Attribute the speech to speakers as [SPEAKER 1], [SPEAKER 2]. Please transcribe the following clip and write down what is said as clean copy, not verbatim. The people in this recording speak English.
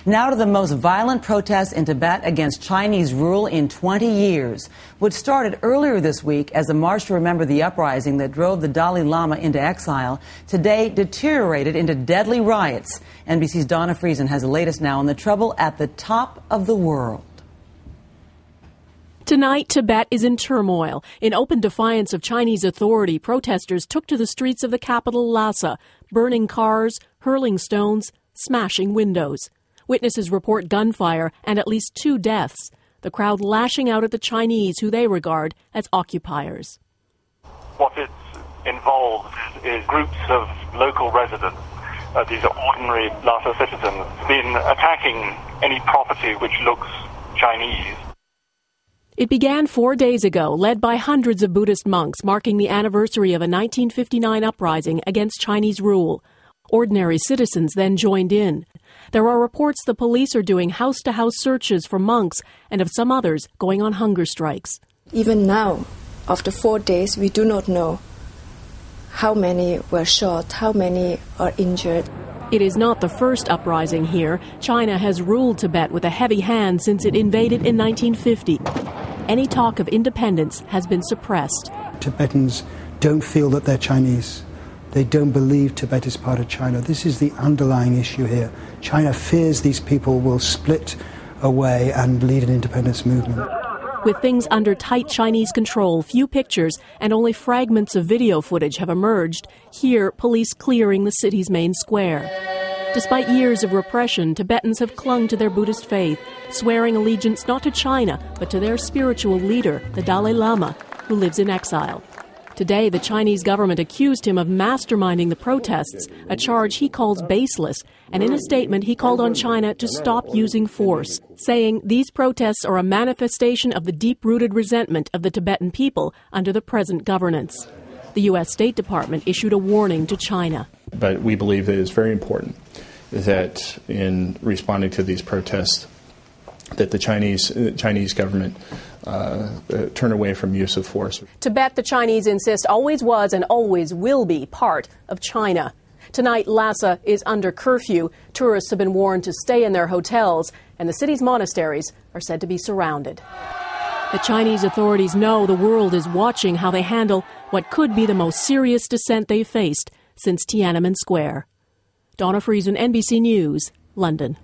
[SPEAKER 1] Now to the most violent protests in Tibet against Chinese rule in 20 years, which started earlier this week as a march to remember the uprising that drove the Dalai Lama into exile, today deteriorated into deadly riots. NBC's Donna Friesen has the latest now on the trouble at the top of the world.
[SPEAKER 2] Tonight, Tibet is in turmoil. In open defiance of Chinese authority, protesters took to the streets of the capital Lhasa, burning cars, hurling stones, smashing windows. Witnesses report gunfire and at least 2 deaths. The crowd lashing out at the Chinese, who they regard as occupiers.
[SPEAKER 3] What it's involved is groups of local residents, these are ordinary Lhasa citizens, been attacking any property which looks Chinese.
[SPEAKER 2] It began 4 days ago, led by hundreds of Buddhist monks, marking the anniversary of a 1959 uprising against Chinese rule. Ordinary citizens then joined in. There are reports the police are doing house-to-house searches for monks and of some others going on hunger strikes.
[SPEAKER 4] Even now, after 4 days, we do not know how many were shot, how many are injured.
[SPEAKER 2] It is not the first uprising here. China has ruled Tibet with a heavy hand since it invaded in 1950. Any talk of independence has been suppressed.
[SPEAKER 5] Tibetans don't feel that they're Chinese. They don't believe Tibet is part of China. This is the underlying issue here. China fears these people will split away and lead an independence movement.
[SPEAKER 2] With things under tight Chinese control, few pictures and only fragments of video footage have emerged. Here, police clearing the city's main square. Despite years of repression, Tibetans have clung to their Buddhist faith, swearing allegiance not to China, but to their spiritual leader, the Dalai Lama, who lives in exile. Today, the Chinese government accused him of masterminding the protests, a charge he calls baseless, and in a statement he called on China to stop using force, saying these protests are a manifestation of the deep-rooted resentment of the Tibetan people under the present governance. The U.S. State Department issued a warning to China.
[SPEAKER 6] But we believe that it's very important that in responding to these protests, that the Chinese government turn away from use of force.
[SPEAKER 2] Tibet, the Chinese insist, always was and always will be part of China. Tonight, Lhasa is under curfew. Tourists have been warned to stay in their hotels, and the city's monasteries are said to be surrounded. The Chinese authorities know the world is watching how they handle what could be the most serious dissent they've faced since Tiananmen Square. Donna Friesen, NBC News, London.